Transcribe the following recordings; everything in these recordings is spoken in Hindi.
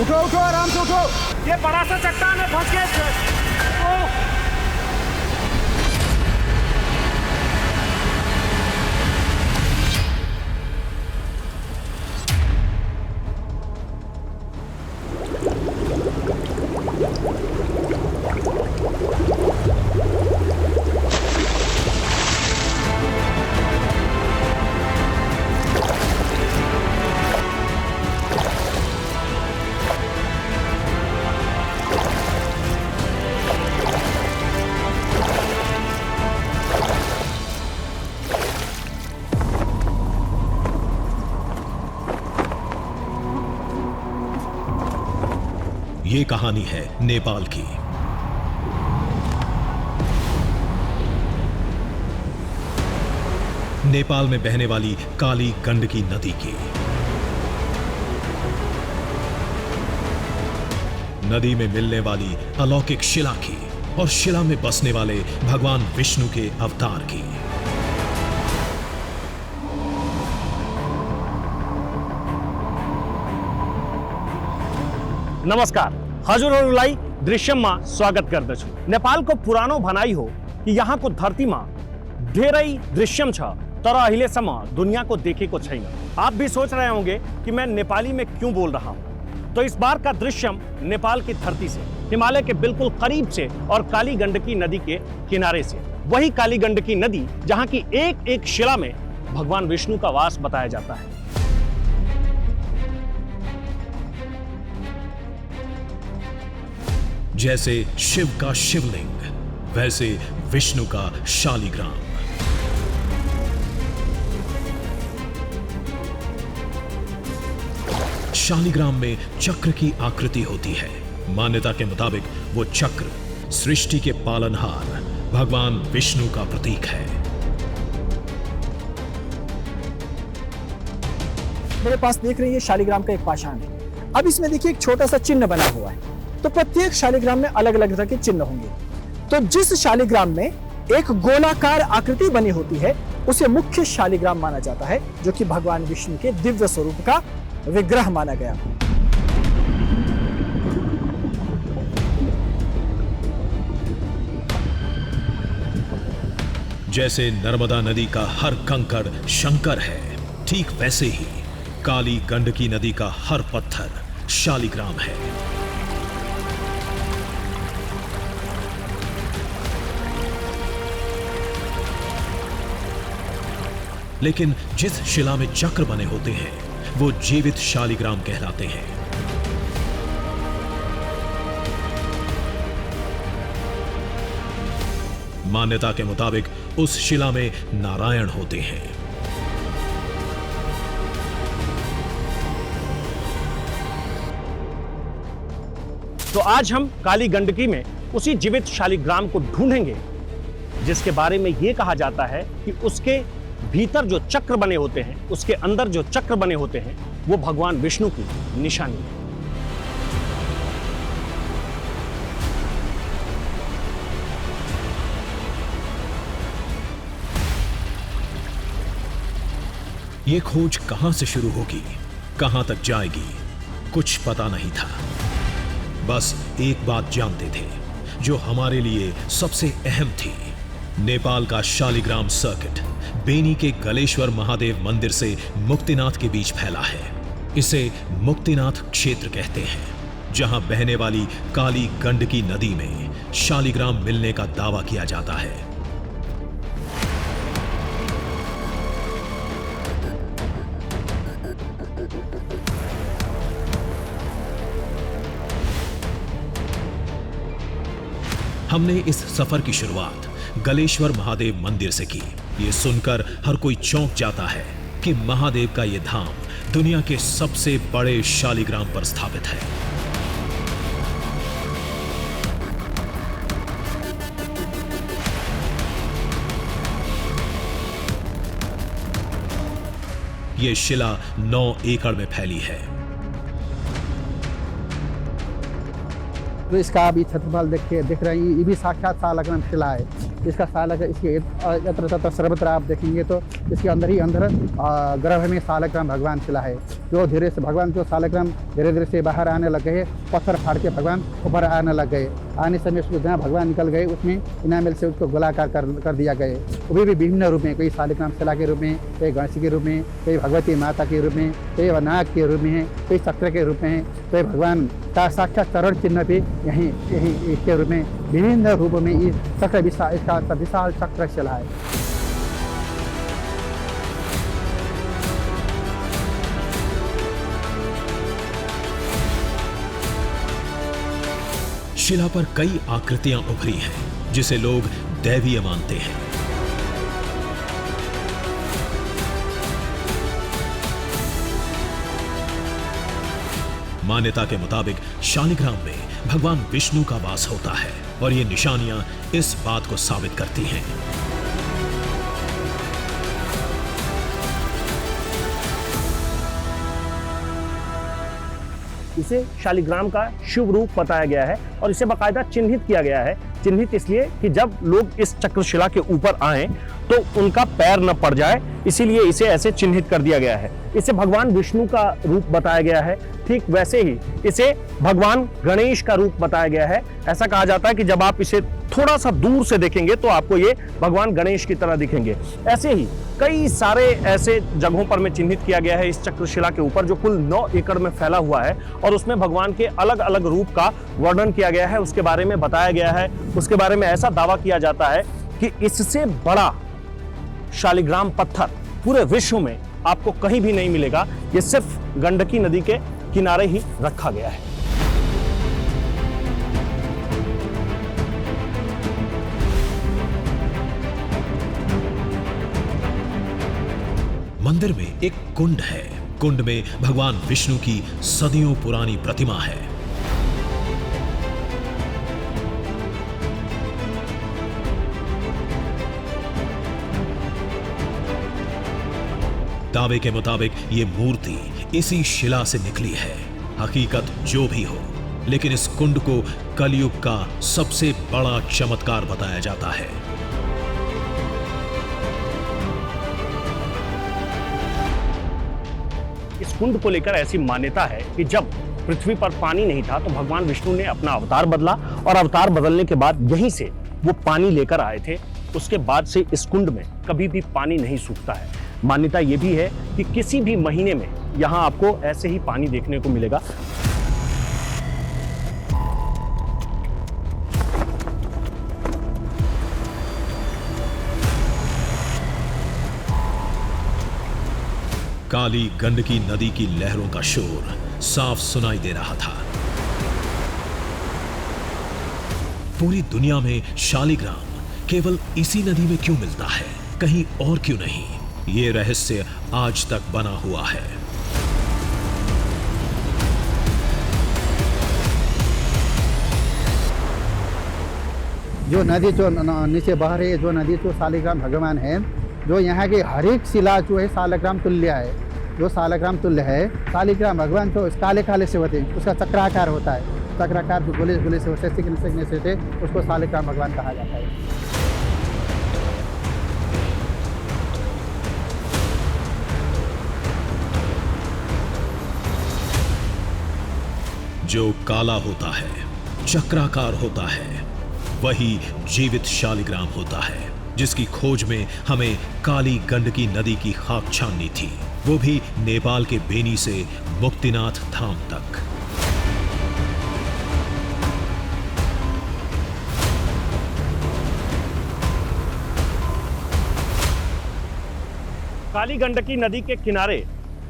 उठो उठो, आराम से उठो। ये बड़ा सा चट्टान है, फंस गए। ये कहानी है नेपाल की। नेपाल में बहने वाली काली गंडकी नदी की। नदी में मिलने वाली अलौकिक शिला की और शिला में बसने वाले भगवान विष्णु के अवतार की। नमस्कार, हजुरहरूलाई दृश्यममा स्वागत गर्दछु। नेपालको पुरानो भनाइ हो कि यहाँको धरतीमा धेरै दृश्यम छ, तर अहिलेसम्म दुनियाको देखेको छैन। आप भी सोच रहे होंगे कि मैं नेपाली में क्यों बोल रहा हूं। तो इस बार का दृश्यम नेपाल की धरती से, हिमालय के बिल्कुल करीब से और काली गंडकी नदी के किनारे से। वही काली गंडकी नदी जहां की एक एक शिला में भगवान विष्णु का वास बताया जाता है। जैसे शिव का शिवलिंग, वैसे विष्णु का शालिग्राम। शालिग्राम में चक्र की आकृति होती है। मान्यता के मुताबिक वो चक्र सृष्टि के पालनहार भगवान विष्णु का प्रतीक है। मेरे पास देख रही है शालिग्राम का एक पाषाण है। अब इसमें देखिए एक छोटा सा चिन्ह बना हुआ है। तो प्रत्येक शालिग्राम में अलग अलग तरह के चिन्ह होंगे। तो जिस शालिग्राम में एक गोलाकार आकृति बनी होती है उसे मुख्य शालिग्राम माना जाता है, जो कि भगवान विष्णु के दिव्य स्वरूप का विग्रह माना गया। जैसे नर्मदा नदी का हर कंकड़ शंकर है, ठीक वैसे ही काली गंडकी नदी का हर पत्थर शालिग्राम है। लेकिन जिस शिला में चक्र बने होते हैं वो जीवित शालिग्राम कहलाते हैं। मान्यता के मुताबिक उस शिला में नारायण होते हैं। तो आज हम काली गंडकी में उसी जीवित शालिग्राम को ढूंढेंगे जिसके बारे में यह कहा जाता है कि उसके भीतर जो चक्र बने होते हैं, उसके अंदर जो चक्र बने होते हैं, वो भगवान विष्णु की निशानी है। ये खोज कहां से शुरू होगी, कहां तक जाएगी, कुछ पता नहीं था। बस एक बात जानते थे जो हमारे लिए सबसे अहम थी। नेपाल का शालिग्राम सर्किट बेनी के गलेश्वर महादेव मंदिर से मुक्तिनाथ के बीच फैला है। इसे मुक्तिनाथ क्षेत्र कहते हैं, जहां बहने वाली काली गंडकी नदी में शालिग्राम मिलने का दावा किया जाता है। हमने इस सफर की शुरुआत गलेश्वर महादेव मंदिर से की। ये सुनकर हर कोई चौंक जाता है कि महादेव का ये धाम दुनिया के सबसे बड़े शालिग्राम पर स्थापित है। ये शिला 9 एकड़ में फैली है। तो इसका अभी क्षेत्रफल देख रहे हैं, ये भी साक्षात शालिग्राम शिला है। इसका शालिग्राम, इसके यत्र तत्र सर्वत्र आप देखेंगे तो इसके अंदर ही अंदर गर्भ में शालिग्राम भगवान शिला है। जो धीरे से भगवान जो शालिग्राम धीरे धीरे से बाहर आने लग गए, पत्थर फाड़ के भगवान ऊपर आने लग गए। आने समय उसको जहाँ भगवान निकल गए उसमें इनामिल से उसको गोलाकार कर दिया गए। वो भी विभिन्न रूप में, कोई शालिग्राम शिला के रूप में, कोई गणेश के रूप में, कोई भगवती माता के रूप में, कोई नाग के रूप में है, कोई चक्र के रूप में है, कोई भगवान का साक्षात चरण चिन्ह भी यहीं इसके रूप में विभिन्न रूपों में इस चक्र इसका विशाल चक्र शिला है। शिला पर कई आकृतियां उभरी हैं जिसे लोग दैवीय मानते हैं। मान्यता के मुताबिक शालिग्राम में भगवान विष्णु का वास होता है और ये निशानियां इस बात को साबित करती हैं। इसे शालिग्राम का शुभ रूप बताया गया है और इसे बाकायदा चिन्हित किया गया है। चिन्हित इसलिए कि जब लोग इस चक्रशिला के ऊपर आएं तो उनका पैर न पड़ जाए, इसीलिए इसे ऐसे चिन्हित कर दिया गया है। इसे भगवान विष्णु का रूप बताया गया है, ठीक वैसे ही इसे भगवान गणेश का रूप बताया गया है। ऐसा कहा जाता है कि जब आप इसे थोड़ा सा दूर से देखेंगे तो आपको ये भगवान गणेश की तरह दिखेंगे। ऐसे ही कई सारे ऐसे जगहों पर में चिन्हित किया गया है इस चक्रशिला के ऊपर, जो कुल 9 एकड़ में फैला हुआ है और उसमें भगवान के अलग अलग रूप का वर्णन किया गया है, उसके बारे में बताया गया है। उसके बारे में ऐसा दावा किया जाता है कि इससे बड़ा शालिग्राम पत्थर पूरे विश्व में आपको कहीं भी नहीं मिलेगा। ये सिर्फ गंडकी नदी के किनारे ही रखा गया है। मंदिर में एक कुंड है। कुंड में भगवान विष्णु की सदियों पुरानी प्रतिमा है। दावे के मुताबिक ये मूर्ति इसी शिला से निकली है। हकीकत जो भी हो, लेकिन इस कुंड को कलयुग का सबसे बड़ा चमत्कार बताया जाता है। इस कुंड को लेकर ऐसी मान्यता है कि जब पृथ्वी पर पानी नहीं था तो भगवान विष्णु ने अपना अवतार बदला और अवतार बदलने के बाद यहीं से वो पानी लेकर आए थे। उसके बाद से इस कुंड में कभी भी पानी नहीं सूखता है। मान्यता ये भी है कि किसी भी महीने में यहां आपको ऐसे ही पानी देखने को मिलेगा। काली गंडकी नदी की लहरों का शोर साफ सुनाई दे रहा था। पूरी दुनिया में शालिग्राम केवल इसी नदी में क्यों मिलता है, कहीं और क्यों नहीं? ये रहस्य आज तक बना हुआ है। जो नदी जो नीचे बह रही है, जो नदी जो शालिग्राम भगवान है, जो यहाँ की हर एक शिला जो है शालिग्राम तुल्य है। जो शालिग्राम तुल्य है, शालिग्राम भगवान तो काले काले से होते हैं, उसका चक्राकार होता है। चक्राकार जो गोले गोले से होते सिकने से उसको शालिग्राम भगवान कहा जाता है। जो काला होता है, चक्राकार होता है, वही जीवित शालिग्राम होता है, जिसकी खोज में हमें काली गंडकी नदी की खाक छाननी थी, वो भी नेपाल के बेनी से मुक्तिनाथ धाम तक। काली गंडकी नदी के किनारे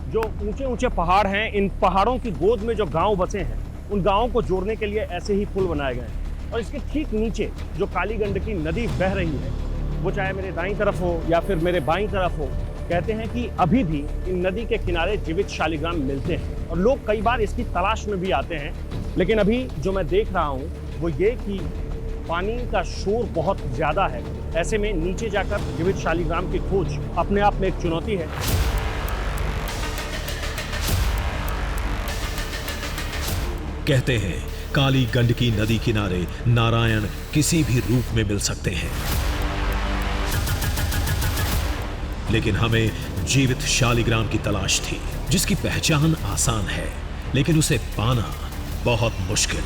जो ऊंचे ऊंचे पहाड़ हैं, इन पहाड़ों की गोद में जो गांव बसे हैं, उन गांवों को जोड़ने के लिए ऐसे ही पुल बनाए गए हैं। और इसके ठीक नीचे जो काली गंडकी नदी बह रही है, वो चाहे मेरे दाईं तरफ हो या फिर मेरे बाईं तरफ हो, कहते हैं कि अभी भी इन नदी के किनारे जीवित शालिग्राम मिलते हैं और लोग कई बार इसकी तलाश में भी आते हैं। लेकिन अभी जो मैं देख रहा हूँ वो ये कि पानी का शोर बहुत ज़्यादा है। ऐसे में नीचे जाकर जीवित शालिग्राम की खोज अपने आप में एक चुनौती है। कहते हैं काली गंडकी नदी किनारे नारायण किसी भी रूप में मिल सकते हैं, लेकिन हमें जीवित शालिग्राम की तलाश थी, जिसकी पहचान आसान है लेकिन उसे पाना बहुत मुश्किल।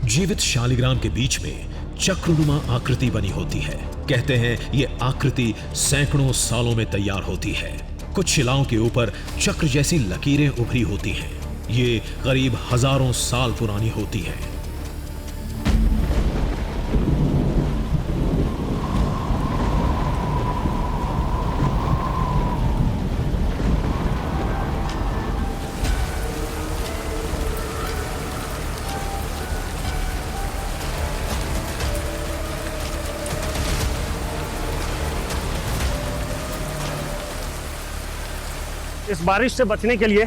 जीवित शालिग्राम के बीच में चक्रनुमा आकृति बनी होती है। कहते हैं ये आकृति सैकड़ों सालों में तैयार होती है। कुछ शिलाओं के ऊपर चक्र जैसी लकीरें उभरी होती हैं। ये करीब हजारों साल पुरानी होती है। इस बारिश से बचने के लिए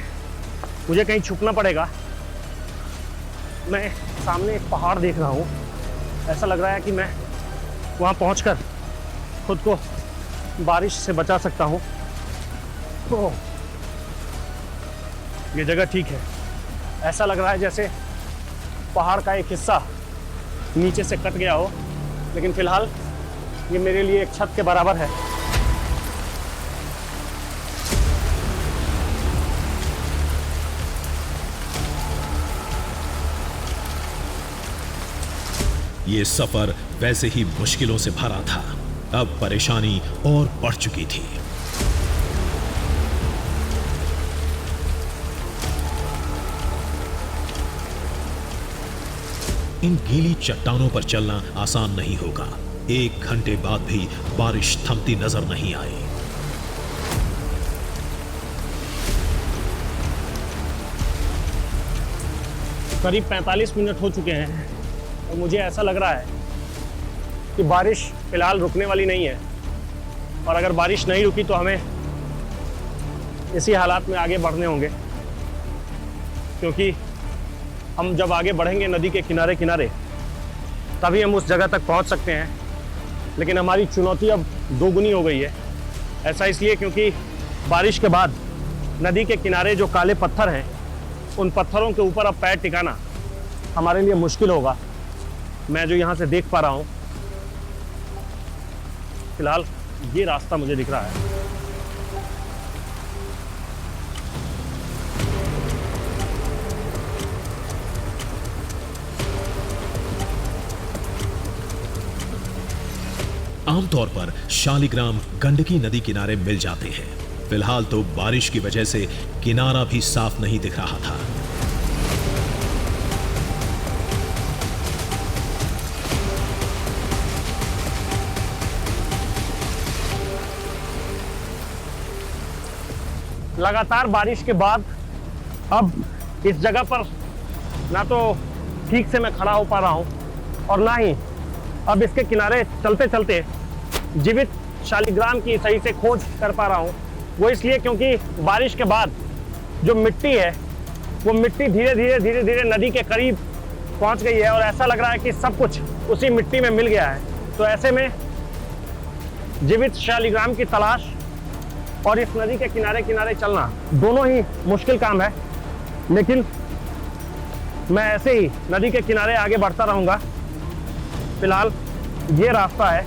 मुझे कहीं छुपना पड़ेगा। मैं सामने एक पहाड़ देख रहा हूँ। ऐसा लग रहा है कि मैं वहाँ पहुँचकर खुद को बारिश से बचा सकता हूँ। तो ये जगह ठीक है। ऐसा लग रहा है जैसे पहाड़ का एक हिस्सा नीचे से कट गया हो, लेकिन फिलहाल ये मेरे लिए एक छत के बराबर है। ये सफर वैसे ही मुश्किलों से भरा था। अब परेशानी और बढ़ चुकी थी। इन गीली चट्टानों पर चलना आसान नहीं होगा। 1 घंटे बाद भी बारिश थमती नजर नहीं आई। करीब 45 मिनट हो चुके हैं और मुझे ऐसा लग रहा है कि बारिश फिलहाल रुकने वाली नहीं है। और अगर बारिश नहीं रुकी तो हमें इसी हालात में आगे बढ़ने होंगे, क्योंकि हम जब आगे बढ़ेंगे नदी के किनारे किनारे तभी हम उस जगह तक पहुंच सकते हैं। लेकिन हमारी चुनौती अब दोगुनी हो गई है। ऐसा इसलिए क्योंकि बारिश के बाद नदी के किनारे जो काले पत्थर हैं, उन पत्थरों के ऊपर अब पैर टिकाना हमारे लिए मुश्किल होगा। मैं जो यहाँ से देख पा रहा हूँ, फिलहाल ये रास्ता मुझे दिख रहा है। आमतौर पर शालिग्राम गंडकी नदी किनारे मिल जाते हैं। फिलहाल तो बारिश की वजह से किनारा भी साफ नहीं दिख रहा था। लगातार बारिश के बाद अब इस जगह पर ना तो ठीक से मैं खड़ा हो पा रहा हूँ और ना ही अब इसके किनारे चलते चलते जीवित शालिग्राम की सही से खोज कर पा रहा हूँ। वो इसलिए क्योंकि बारिश के बाद जो मिट्टी है वो मिट्टी धीरे धीरे नदी के करीब पहुँच गई है और ऐसा लग रहा है कि सब कुछ उसी मिट्टी में मिल गया है। तो ऐसे में जीवित शालिग्राम की तलाश और इस नदी के किनारे किनारे चलना दोनों ही मुश्किल काम है। लेकिन मैं ऐसे ही नदी के किनारे आगे बढ़ता रहूंगा। फिलहाल ये रास्ता है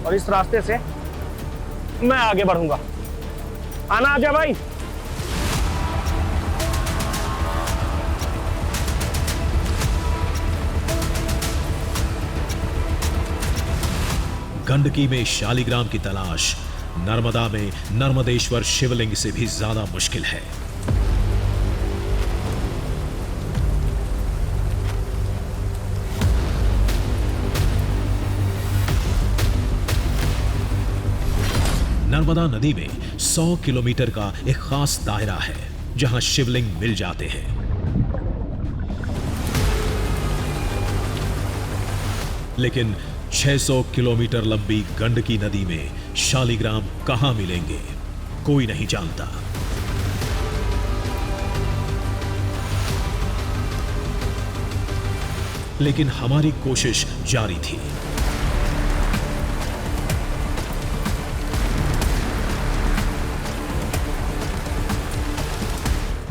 और इस रास्ते से मैं आगे बढ़ूंगा। आना आजा भाई। गंडकी में शालिग्राम की तलाश नर्मदा में नर्मदेश्वर शिवलिंग से भी ज्यादा मुश्किल है। नर्मदा नदी में 100 किलोमीटर का एक खास दायरा है जहां शिवलिंग मिल जाते हैं। लेकिन 600 किलोमीटर लंबी गंडकी नदी में शालिग्राम कहां मिलेंगे, कोई नहीं जानता। लेकिन हमारी कोशिश जारी थी।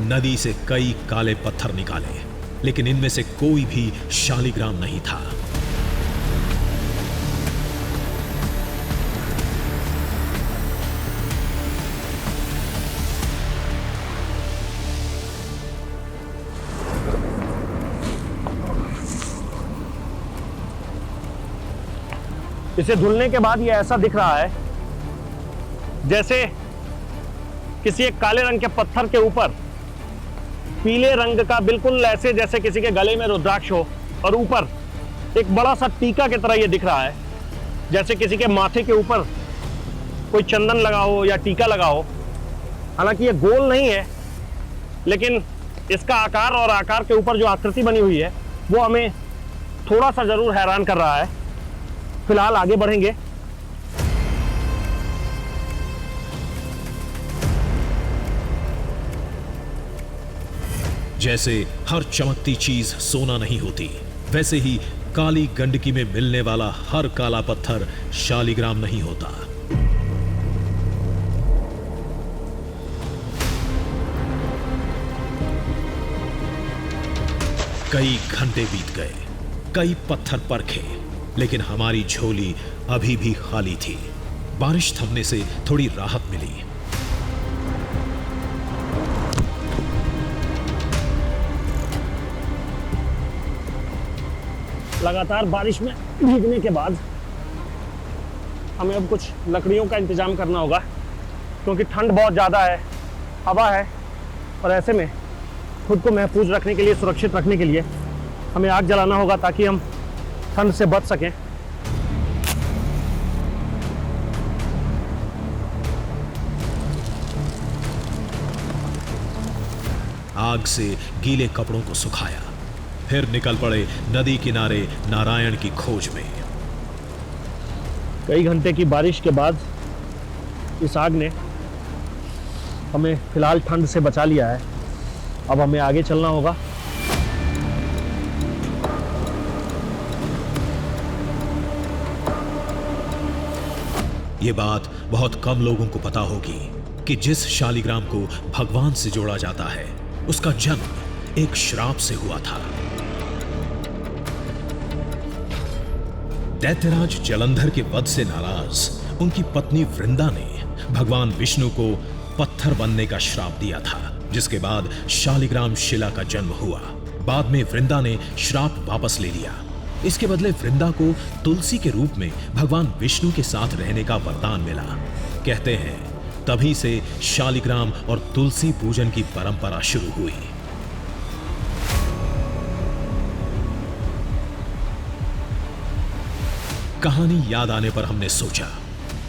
नदी से कई काले पत्थर निकाले, लेकिन इनमें से कोई भी शालिग्राम नहीं था। इसे धुलने के बाद ये ऐसा दिख रहा है जैसे किसी एक काले रंग के पत्थर के ऊपर पीले रंग का, बिल्कुल ऐसे जैसे किसी के गले में रुद्राक्ष हो, और ऊपर एक बड़ा सा टीका की तरह ये दिख रहा है, जैसे किसी के माथे के ऊपर कोई चंदन लगा हो या टीका लगा हो। हालांकि ये गोल नहीं है, लेकिन इसका आकार और आकार के ऊपर जो आकृति बनी हुई है वो हमें थोड़ा सा जरूर हैरान कर रहा है। फिलहाल आगे बढ़ेंगे। जैसे हर चमकती चीज सोना नहीं होती, वैसे ही काली गंडकी में मिलने वाला हर काला पत्थर शालिग्राम नहीं होता। कई घंटे बीत गए, कई पत्थर परखे, लेकिन हमारी झोली अभी भी खाली थी। बारिश थमने से थोड़ी राहत मिली। लगातार बारिश में भीगने के बाद हमें अब कुछ लकड़ियों का इंतजाम करना होगा, क्योंकि ठंड बहुत ज़्यादा है, हवा है, और ऐसे में खुद को महफूज रखने के लिए, सुरक्षित रखने के लिए हमें आग जलाना होगा ताकि हम ठंड से बच सकें। आग से गीले कपड़ों को सुखाया, फिर निकल पड़े नदी किनारे नारायण की खोज में। कई घंटे की बारिश के बाद इस आग ने हमें फिलहाल ठंड से बचा लिया है। अब हमें आगे चलना होगा। ये बात बहुत कम लोगों को पता होगी कि जिस शालिग्राम को भगवान से जोड़ा जाता है, उसका जन्म एक श्राप से हुआ था। दैत्यराज जलंधर के वध से नाराज उनकी पत्नी वृंदा ने भगवान विष्णु को पत्थर बनने का श्राप दिया था, जिसके बाद शालिग्राम शिला का जन्म हुआ। बाद में वृंदा ने श्राप वापस ले लिया। इसके बदले वृंदा को तुलसी के रूप में भगवान विष्णु के साथ रहने का वरदान मिला। कहते हैं तभी से शालिग्राम और तुलसी पूजन की परंपरा शुरू हुई। कहानी याद आने पर हमने सोचा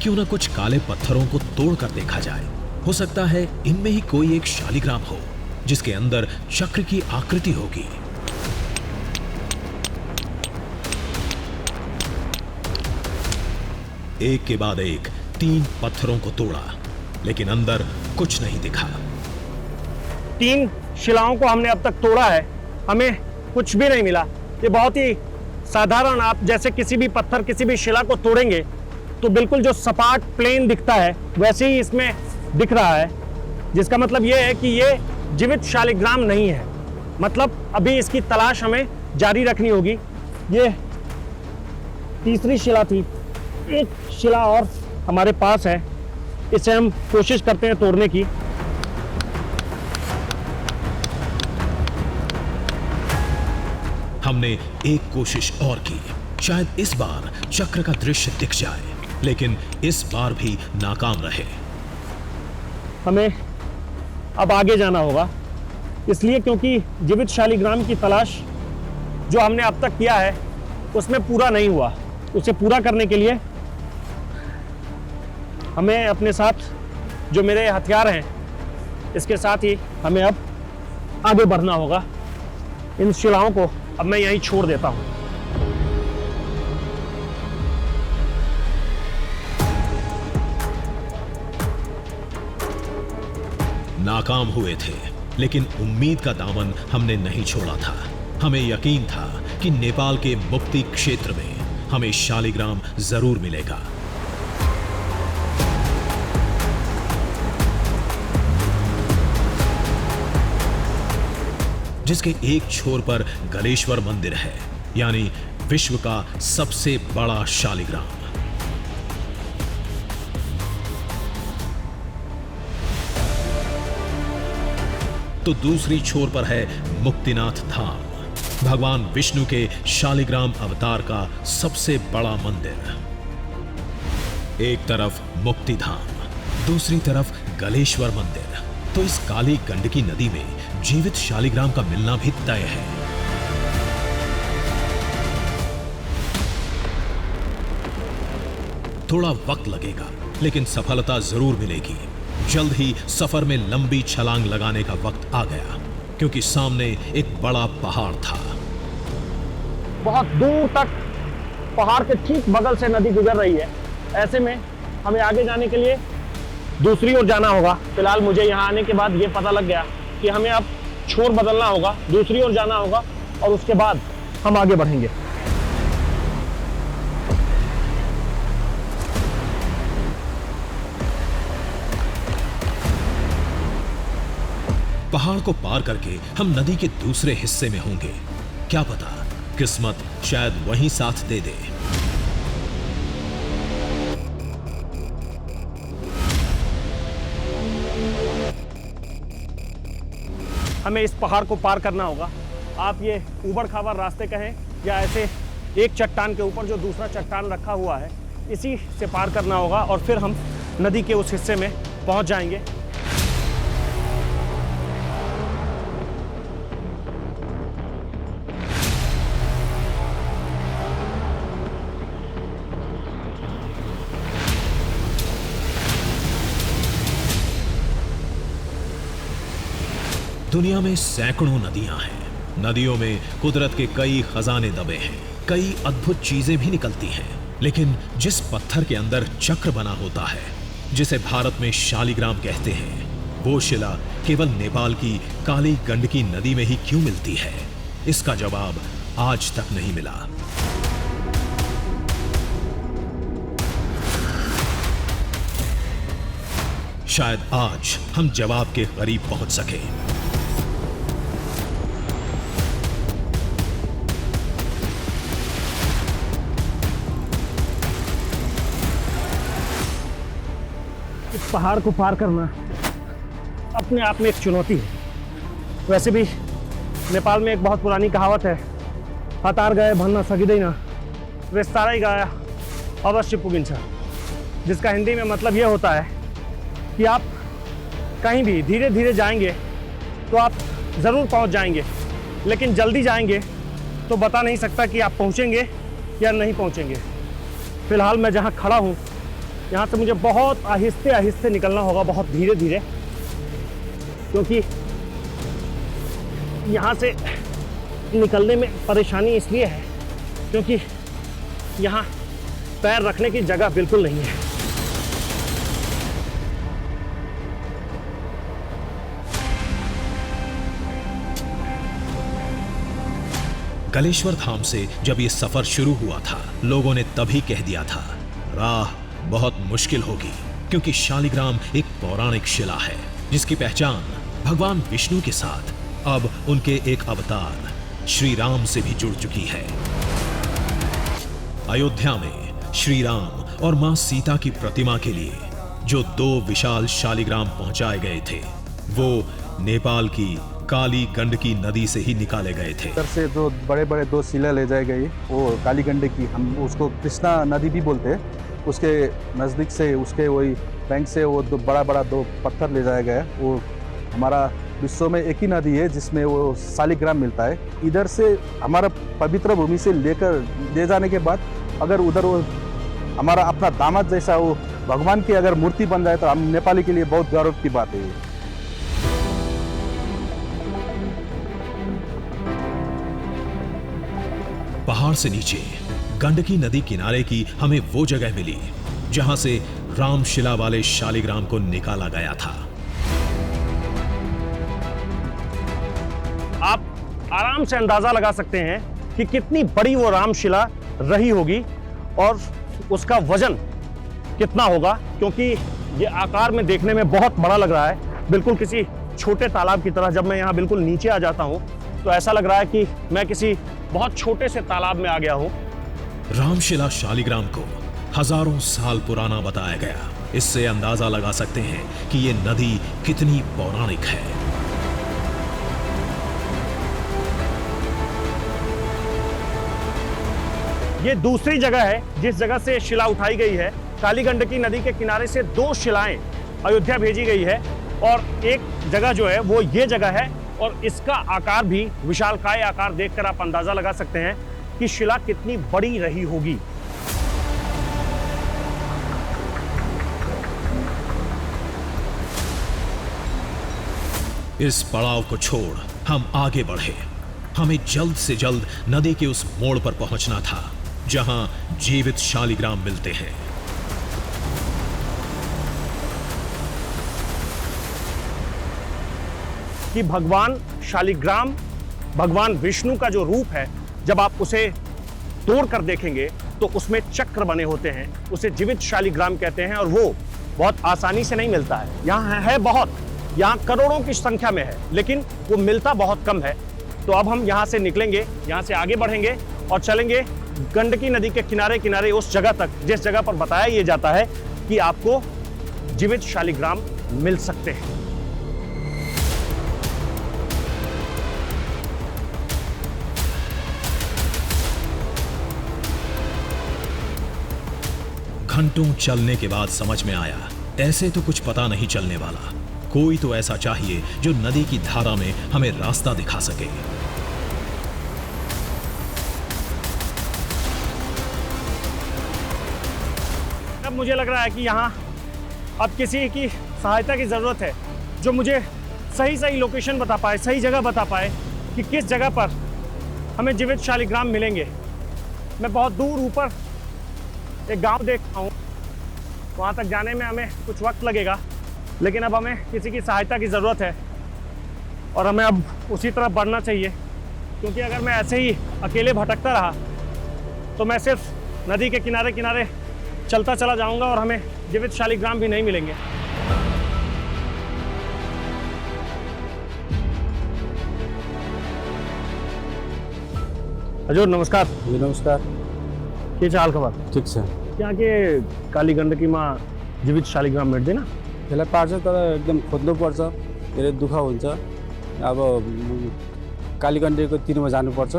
क्यों ना कुछ काले पत्थरों को तोड़कर देखा जाए। हो सकता है इनमें ही कोई एक शालिग्राम हो जिसके अंदर चक्र की आकृति होगी। एक के बाद एक 3 पत्थरों को तोड़ा, लेकिन अंदर कुछ नहीं दिखा। 3 शिलाओं को हमने अब तक तोड़ा है, हमें कुछ भी नहीं मिला। ये बहुत ही साधारण, आप जैसे किसी भी पत्थर, किसी भी शिला को तोड़ेंगे तो बिल्कुल जो सपाट प्लेन दिखता है वैसे ही इसमें दिख रहा है, जिसका मतलब ये है कि ये जीवित शालिग्राम नहीं है। मतलब अभी इसकी तलाश हमें जारी रखनी होगी। ये तीसरी शिला थी, एक शिला और हमारे पास है, इसे हम कोशिश करते हैं तोड़ने की। हमने एक कोशिश और की, शायद इस बार चक्र का दृश्य दिख जाए, लेकिन इस बार भी नाकाम रहे। हमें अब आगे जाना होगा, इसलिए क्योंकि जीवित शालिग्राम की तलाश जो हमने अब तक किया है उसमें पूरा नहीं हुआ। उसे पूरा करने के लिए हमें अपने साथ जो मेरे हथियार हैं, इसके साथ ही हमें अब आगे बढ़ना होगा। इन शिलाओं को अब मैं यहीं छोड़ देता हूं। नाकाम हुए थे, लेकिन उम्मीद का दामन हमने नहीं छोड़ा था। हमें यकीन था कि नेपाल के मुक्ति क्षेत्र में हमें शालिग्राम जरूर मिलेगा। जिसके एक छोर पर गलेश्वर मंदिर है, यानी विश्व का सबसे बड़ा शालिग्राम। तो दूसरी छोर पर है मुक्तिनाथ धाम, भगवान विष्णु के शालिग्राम अवतार का सबसे बड़ा मंदिर। एक तरफ मुक्ति धाम, दूसरी तरफ गलेश्वर मंदिर। तो इस काली गंडकी नदी में जीवित शालिग्राम का मिलना भी तय है। थोड़ा वक्त लगेगा, लेकिन सफलता जरूर मिलेगी। जल्द ही सफर में लंबी छलांग लगाने का वक्त आ गया, क्योंकि सामने एक बड़ा पहाड़ था। बहुत दूर तक पहाड़ के ठीक बगल से नदी गुजर रही है। ऐसे में हमें आगे जाने के लिए दूसरी ओर जाना होगा। फिलहाल मुझे यहाँ आने के बाद ये पता लग गया कि हमें अब छोर बदलना होगा, दूसरी ओर जाना होगा और उसके बाद हम आगे बढ़ेंगे। पहाड़ को पार करके हम नदी के दूसरे हिस्से में होंगे। क्या पता, किस्मत शायद वहीं साथ दे दे। हमें इस पहाड़ को पार करना होगा। आप ये ऊबड़ खाबड़ रास्ते कहें या ऐसे एक चट्टान के ऊपर जो दूसरा चट्टान रखा हुआ है, इसी से पार करना होगा और फिर हम नदी के उस हिस्से में पहुंच जाएंगे। दुनिया में सैकड़ों नदियां हैं। नदियों में कुदरत के कई खजाने दबे हैं, कई अद्भुत चीजें भी निकलती हैं। लेकिन जिस पत्थर के अंदर चक्र बना होता है, जिसे भारत में शालिग्राम कहते हैं, वो शिला केवल नेपाल की काली गंडकी नदी में ही क्यों मिलती है? इसका जवाब आज तक नहीं मिला। शायद आज हम जवाब के करीब पहुंच सके। इस पहाड़ को पार करना अपने आप में एक चुनौती है। वैसे भी नेपाल में एक बहुत पुरानी कहावत है, हतार गए भन्न सकिँदैन, विस्तारै गया अवश्य पुगिन्छ, जिसका हिंदी में मतलब ये होता है कि आप कहीं भी धीरे धीरे जाएंगे तो आप ज़रूर पहुंच जाएंगे, लेकिन जल्दी जाएंगे तो बता नहीं सकता कि आप पहुंचेंगे या नहीं पहुंचेंगे। फिलहाल मैं जहां खड़ा हूं, यहाँ से मुझे बहुत आहिस्ते आहिस्ते निकलना होगा, बहुत धीरे धीरे, क्योंकि यहाँ से निकलने में परेशानी इसलिए है क्योंकि यहाँ पैर रखने की जगह बिल्कुल नहीं है। गलेश्वर धाम से जब ये सफर शुरू हुआ था, लोगों ने तभी कह दिया था, राह बहुत मुश्किल होगी, क्योंकि शालिग्राम एक पौराणिक शिला है जिसकी पहचान भगवान विष्णु के साथ अब उनके एक अवतार श्री राम से भी जुड़ चुकी है। अयोध्या में श्री राम और मां सीता की प्रतिमा के लिए जो 2 विशाल शालिग्राम पहुंचाए गए थे, वो नेपाल की काली गंडकी नदी से ही निकाले गए थे। इधर से जो बड़े बड़े 2 शिला ले जाए गए, वो काली गंडकी, हम उसको कृष्णा नदी भी बोलते हैं, उसके नज़दीक से, उसके वही बैंक से वो 2 बड़ा 2 पत्थर ले जाया गया। वो हमारा विश्व में एक ही नदी है जिसमें वो शालिग्राम मिलता है। इधर से हमारा पवित्र भूमि से लेकर ले जाने के बाद अगर उधर वो हमारा अपना दामाद जैसा वो भगवान की अगर मूर्ति बन जाए तो हम नेपाली के लिए बहुत गौरव की बात है। पहाड़ से नीचे गंडकी नदी किनारे की हमें वो जगह मिली जहां से रामशिला वाले शालिग्राम को निकाला गया था। आप आराम से अंदाजा लगा सकते हैं कि कितनी बड़ी वो रामशिला रही होगी और उसका वजन कितना होगा, क्योंकि ये आकार में देखने में बहुत बड़ा लग रहा है, बिल्कुल किसी छोटे तालाब की तरह। जब मैं यहाँ बिल्कुल नीचे आ जाता हूँ तो ऐसा लग रहा है कि मैं किसी बहुत छोटे से तालाब में आ गया हूँ। रामशिला शालिग्राम को हजारों साल पुराना बताया गया। इससे अंदाजा लगा सकते हैं कि ये नदी कितनी पौराणिक है। ये दूसरी जगह है जिस जगह से शिला उठाई गई है। काली गंडकी नदी के किनारे से 2 शिलाएं अयोध्या भेजी गई है और एक जगह जो है वो ये जगह है और इसका आकार भी विशालकाय आकार देखकर आप अंदाजा लगा सकते हैं कि शिला कितनी बड़ी रही होगी। इस पड़ाव को छोड़ हम आगे बढ़े। हमें जल्द से जल्द नदी के उस मोड़ पर पहुंचना था जहां जीवित शालिग्राम मिलते हैं। कि भगवान शालिग्राम, भगवान विष्णु का जो रूप है, जब आप उसे तोड़ कर देखेंगे तो उसमें चक्र बने होते हैं, उसे जीवित शालिग्राम कहते हैं और वो बहुत आसानी से नहीं मिलता है। यहाँ है बहुत, यहाँ करोड़ों की संख्या में है, लेकिन वो मिलता बहुत कम है। तो अब हम यहाँ से निकलेंगे, यहाँ से आगे बढ़ेंगे और चलेंगे गंडकी नदी के किनारे किनारे उस जगह तक जिस जगह पर बताया ये जाता है कि आपको जीवित शालिग्राम मिल सकते हैं। घंटों चलने के बाद समझ में आया, ऐसे तो कुछ पता नहीं चलने वाला। कोई तो ऐसा चाहिए जो नदी की धारा में हमें रास्ता दिखा सके। अब मुझे लग रहा है कि यहाँ अब किसी की सहायता की जरूरत है जो मुझे सही सही लोकेशन बता पाए, सही जगह बता पाए कि किस जगह पर हमें जीवित शालिग्राम मिलेंगे। मैं बहुत दूर ऊपर एक गांव देख रहा हूँ, वहाँ तक जाने में हमें कुछ वक्त लगेगा, लेकिन अब हमें किसी की सहायता की ज़रूरत है और हमें अब उसी तरफ बढ़ना चाहिए, क्योंकि अगर मैं ऐसे ही अकेले भटकता रहा तो मैं सिर्फ नदी के किनारे किनारे चलता चला जाऊंगा और हमें जीवित शालिग्राम भी नहीं मिलेंगे। हजूर नमस्कार। जी नमस्कार। के चाल खबर? ठिक छ। यहाँ के काली गण्डकीमा जीवित शालिग्राम मिट्दैन? त्यसलाई पार्छ तर एकदम खोज्नुपर्छ, धेरै दुःख हुन्छ। अब काली गण्डकीको तिरमा जानुपर्छ,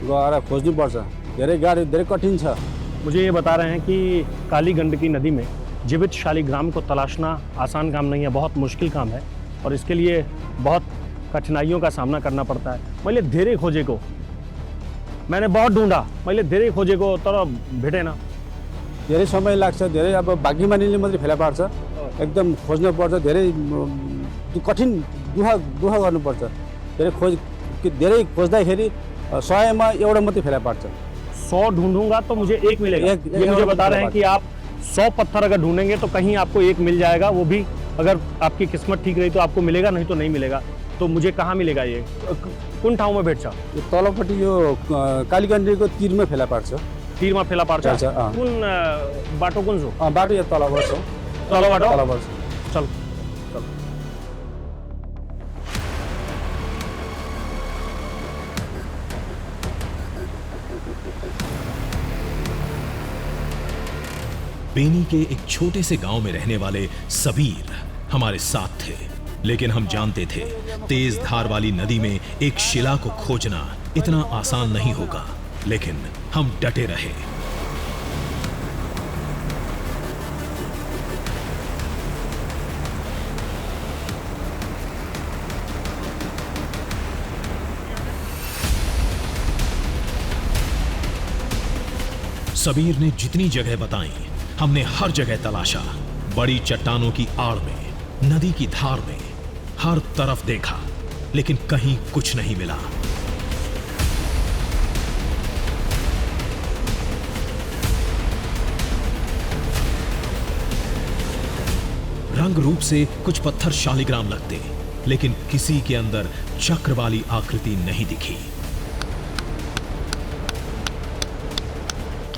गएर खोज्नुपर्छ, धेरै गाह्रो, धेरै कठिन छ। मुझे ये बता रहे हैं कि काली गंडकी नदी में जीवित शालिग्राम को तलाशना आसान काम नहीं है, बहुत मुश्किल काम है और इसके लिए बहुत कठिनाइयों का सामना करना पड़ता है। मैले धेरै खोजेको, मैंने बहुत ढूंढा, मैले धेरै खोजेको तर भेटेन। धेरै समय लाग्छ, धेरै अब भाग्य मानिले मात्रै फेला पार्छ। एकदम खोज्नुपर्छ, धेरै कठिन दुःख गर्नुपर्छ। धेरै खोज्दाखेरि 100मा एउटा मात्रै फेला पार्छ। 100 ढूंढूंगा तो मुझे एक मिलेगा। ये मुझे बता रहे हैं कि आप 100 पत्थर अगर ढूंढेंगे तो कहीं आपको एक मिल जाएगा, वो भी अगर आपकी किस्मत ठीक रही तो आपको मिलेगा, नहीं तो नहीं मिलेगा। तो मुझे कहाँ मिलेगा ये? कुन ठाउँमा भेट्छ? यो तलपट्टि यो काली गण्डकीको तिरमा फेला पार्छ। तिरमा फेला पार्छ? अच्छा, कुन बाटो कुन छ? बाटो यो तलबाट छ। तलबाट? चल। बेनी के एक छोटे से गांव में रहने वाले सबीर हमारे साथ थे, लेकिन हम जानते थे तेज धार वाली नदी में एक शिला को खोजना इतना आसान नहीं होगा, लेकिन हम डटे रहे। सबीर ने जितनी जगह बताई हमने हर जगह तलाशा। बड़ी चट्टानों की आड़ में, नदी की धार में, हर तरफ देखा, लेकिन कहीं कुछ नहीं मिला। रंग रूप से कुछ पत्थर शालिग्राम लगते, लेकिन किसी के अंदर चक्र वाली आकृति नहीं दिखी।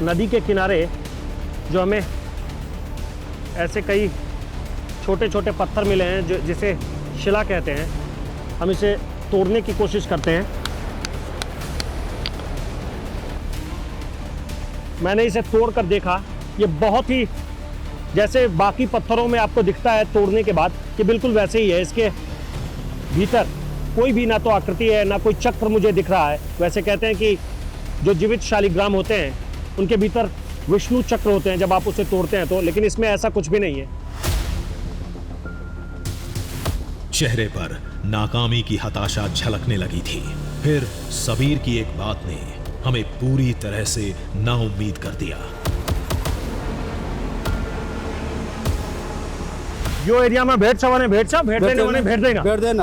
नदी के किनारे जो हमें ऐसे कई छोटे छोटे पत्थर मिले हैं जो जिसे शिला कहते हैं, हम इसे तोड़ने की कोशिश करते हैं। मैंने इसे तोड़ कर देखा, ये बहुत ही जैसे बाकी पत्थरों में आपको दिखता है तोड़ने के बाद, ये बिल्कुल वैसे ही है। इसके भीतर कोई भी ना तो आकृति है ना कोई चक्र मुझे दिख रहा है। वैसे कहते हैं कि जो जीवित शालिग्राम होते हैं उनके भीतर विष्णु चक्र होते हैं जब आप उसे तोड़ते हैं तो, लेकिन इसमें ऐसा कुछ भी नहीं है। चेहरे पर नाकामी की हताशा झलकने लगी थी। फिर सबीर की एक बात ने हमें पूरी तरह से नाउम्मीद कर दिया। यो एरियामा भेट छ भने भेट छ, भेट्दैन भने भेट्दैन। भेट्दैन,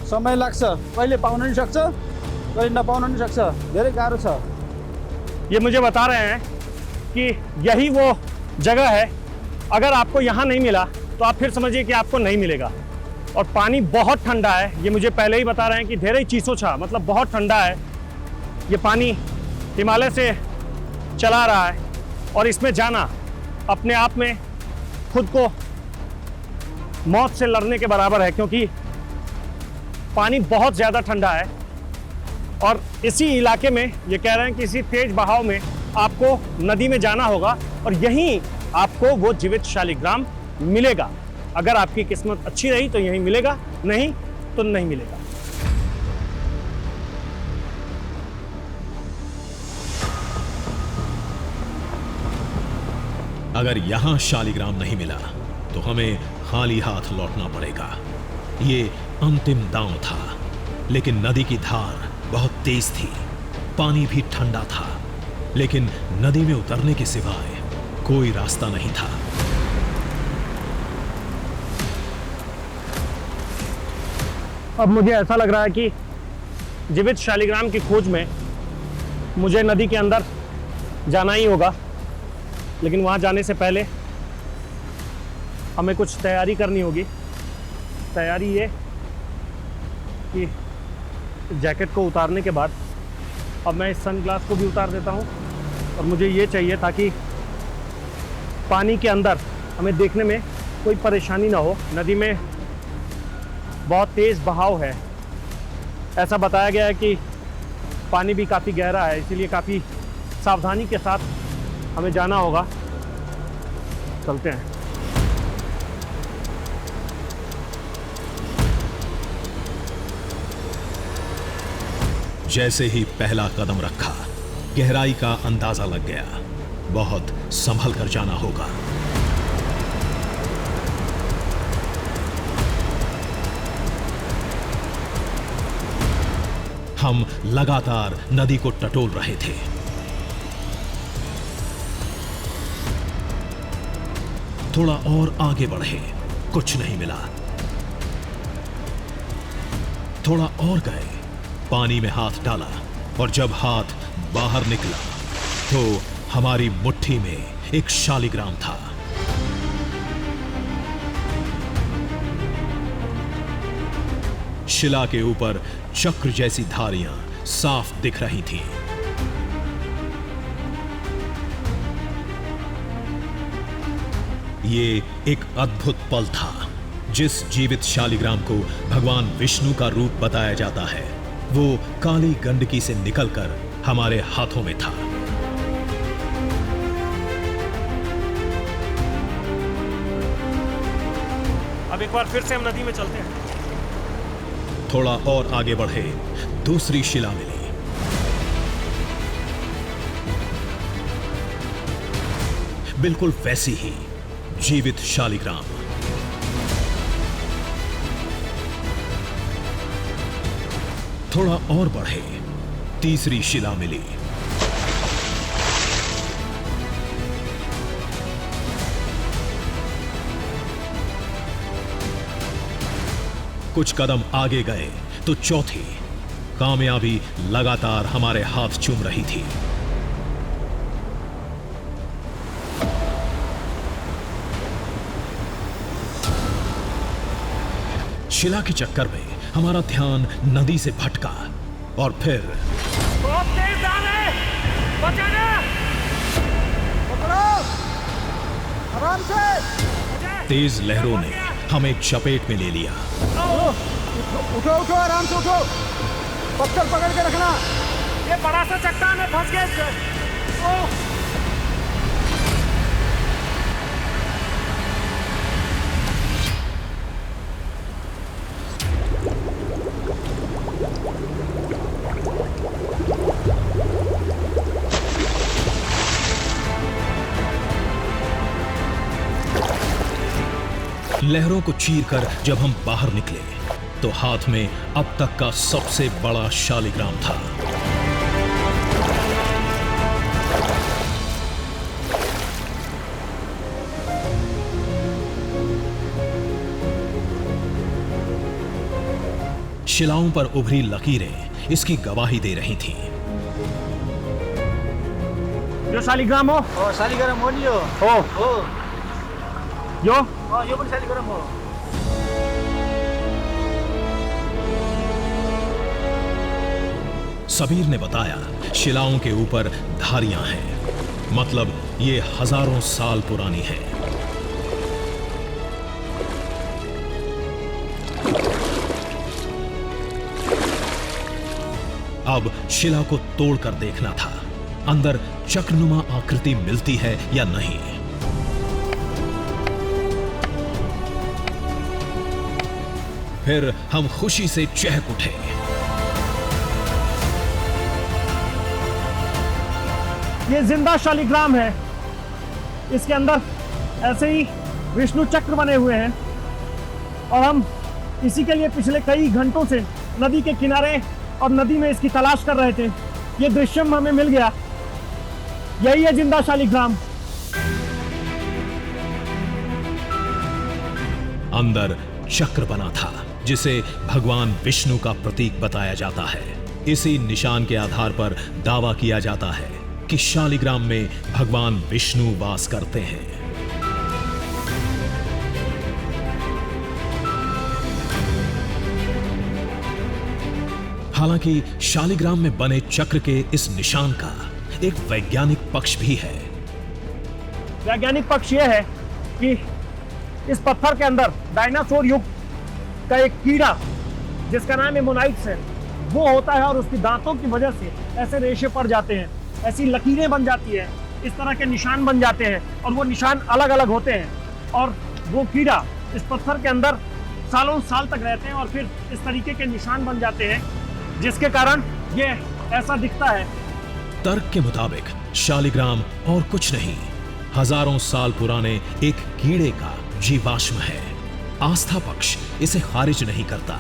समय लाग्छ, कहिले पाउन नि सक्छ, कहिले नपाउन नि सक्छ, धेरै गाह्रो छ। ये मुझे बता रहे हैं कि यही वो जगह है, अगर आपको यहाँ नहीं मिला तो आप फिर समझिए कि आपको नहीं मिलेगा। और पानी बहुत ठंडा है, ये मुझे पहले ही बता रहे हैं कि धेरै चीसो छा, मतलब बहुत ठंडा है। ये पानी हिमालय से चला रहा है और इसमें जाना अपने आप में खुद को मौत से लड़ने के बराबर है, क्योंकि पानी बहुत ज़्यादा ठंडा है। और इसी इलाके में ये कह रहे हैं कि इसी तेज बहाव में आपको नदी में जाना होगा और यहीं आपको वो जीवित शालिग्राम मिलेगा। अगर आपकी किस्मत अच्छी रही तो यहीं मिलेगा, नहीं तो नहीं मिलेगा। अगर यहां शालिग्राम नहीं मिला तो हमें खाली हाथ लौटना पड़ेगा। ये अंतिम दांव था, लेकिन नदी की धार बहुत तेज थी, पानी भी ठंडा था, लेकिन नदी में उतरने के सिवाय कोई रास्ता नहीं था। अब मुझे ऐसा लग रहा है कि जीवित शालिग्राम की खोज में मुझे नदी के अंदर जाना ही होगा, लेकिन वहाँ जाने से पहले हमें कुछ तैयारी करनी होगी। तैयारी ये कि जैकेट को उतारने के बाद अब मैं इस सनग्लास को भी उतार देता हूँ, और मुझे ये चाहिए ताकि पानी के अंदर हमें देखने में कोई परेशानी ना हो। नदी में बहुत तेज़ बहाव है, ऐसा बताया गया है कि पानी भी काफ़ी गहरा है, इसीलिए काफ़ी सावधानी के साथ हमें जाना होगा। चलते हैं। जैसे ही पहला कदम रखा, गहराई का अंदाजा लग गया। बहुत संभल कर जाना होगा। हम लगातार नदी को टटोल रहे थे। थोड़ा और आगे बढ़े, कुछ नहीं मिला। थोड़ा और गए, पानी में हाथ डाला, और जब हाथ बाहर निकला तो हमारी मुट्ठी में एक शालिग्राम था। शिला के ऊपर चक्र जैसी धारियां साफ दिख रही थीं। ये एक अद्भुत पल था। जिस जीवित शालिग्राम को भगवान विष्णु का रूप बताया जाता है, वो काली गंडकी से निकलकर हमारे हाथों में था। अब एक बार फिर से हम नदी में चलते हैं। थोड़ा और आगे बढ़े, दूसरी शिला मिली। बिल्कुल वैसी ही जीवित शालिग्राम। थोड़ा और बढ़े, तीसरी शिला मिली। कुछ कदम आगे गए तो चौथी। कामयाबी लगातार हमारे हाथ चूम रही थी। शिला के चक्कर में हमारा ध्यान नदी से भटका, और फिर बहुत तेज आ रहे, बचाना! आराम से। तेज लहरों ने हमें चपेट में ले लिया। उठो उठो, आराम से उठो, पत्थर पकड़ के रखना। ये बड़ा सा चट्टान है, फंस गए। ओह! लहरों को चीरकर जब हम बाहर निकले तो हाथ में अब तक का सबसे बड़ा शालिग्राम था। शिलाओं पर उभरी लकीरें इसकी गवाही दे रही थीं। यो शालिग्राम हो? शालिग्राम हो नि यो हो। यो यो पनि शालिग्राम हो। सबीर ने बताया शिलाओं के ऊपर धारियां हैं, मतलब ये हजारों साल पुरानी है। अब शिला को तोड़कर देखना था अंदर चक्रनुमा आकृति मिलती है या नहीं। फिर हम खुशी से चहक उठे। ये जिंदा शालिग्राम है। इसके अंदर ऐसे ही विष्णु चक्र बने हुए हैं और हम इसी के लिए पिछले कई घंटों से नदी के किनारे और नदी में इसकी तलाश कर रहे थे। ये दृश्यम हमें मिल गया। यही है जिंदा शालिग्राम। अंदर चक्र बना था जिसे भगवान विष्णु का प्रतीक बताया जाता है। इसी निशान के आधार पर दावा किया जाता है कि शालिग्राम में भगवान विष्णु वास करते हैं। हालांकि शालिग्राम में बने चक्र के इस निशान का एक वैज्ञानिक पक्ष भी है। वैज्ञानिक पक्ष यह है कि इस पत्थर के अंदर डायनासोर युग का एक कीड़ा जिसका नाम एमोनाइट्स है वो होता है और उसकी दांतों की वजह से ऐसे रेशे पड़ जाते हैं, ऐसी लकीरें बन जाती है, इस तरह के निशान बन जाते हैं और वो निशान अलग अलग होते हैं और वो कीड़ा इस पत्थर के अंदर सालों साल तक रहते हैं और फिर इस तरीके के निशान बन जाते हैं जिसके कारण ये ऐसा दिखता है। तर्क के मुताबिक शालिग्राम और कुछ नहीं, हजारों साल पुराने एक कीड़े का जीवाश्म है। आस्था पक्ष इसे खारिज नहीं करता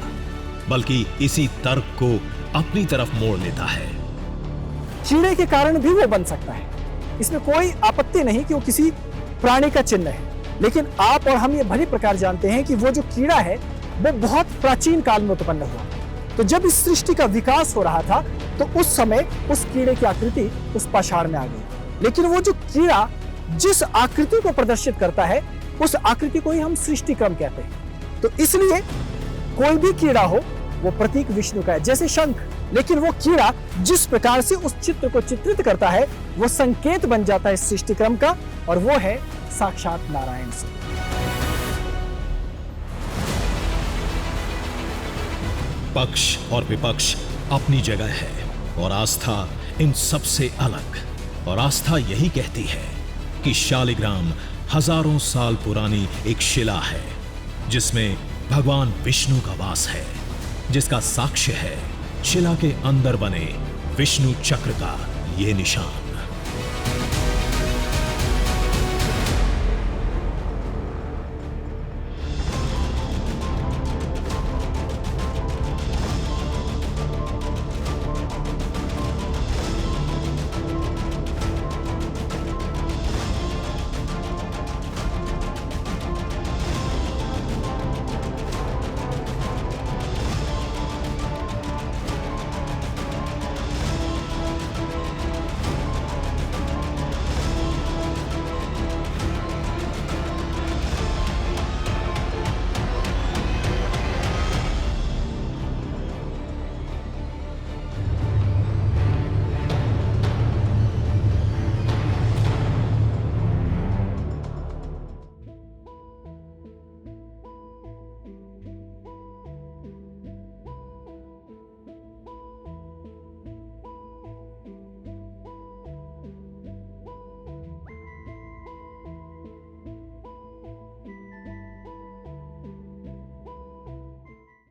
बल्कि इसी तर्क को अपनी तरफ मोड़ लेता है। कीड़े के कारण भी वो बन सकता है, इसमें कोई आपत्ति नहीं कि वो किसी प्राणी का चिन्ह है, लेकिन आप और हम ये भली प्रकार जानते हैं कि वो जो कीड़ा है वो बहुत प्राचीन काल में उत्पन्न हुआ। तो जब इस सृष्टि का विकास हो रहा था तो उस समय उस कीड़े की आकृति उस पाषाण में आ गई, लेकिन वो जो कीड़ा जिस आकृति को प्रदर्शित करता है उस आकृति को ही हम सृष्टि क्रम कहते हैं। तो इसलिए कोई भी कीड़ा हो वो प्रतीक विष्णु का है, जैसे शंख, लेकिन वो कीड़ा जिस प्रकार से उस चित्र को चित्रित करता है वो संकेत बन जाता है सृष्टि क्रम का, और वो है साक्षात नारायण से। पक्ष और विपक्ष अपनी जगह है और आस्था इन सबसे अलग, और आस्था यही कहती है कि शालिग्राम हजारों साल पुरानी एक शिला है जिसमें भगवान विष्णु का वास है, जिसका साक्ष्य है शिला के अंदर बने विष्णु चक्र का ये निशान।